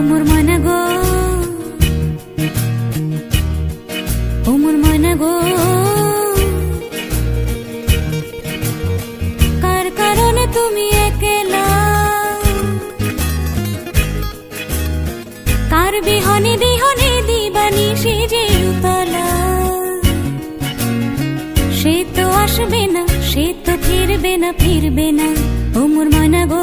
মোর ময়না গো, ও মোর ময়না গো, কার কারণে তুমি একলা, কার বিহনে বিহনে দিবানিশি যে উতলা। সে তো আসবে না, সে তো ফিরবে না, ফিরবে না, ও মোর ময়না গো।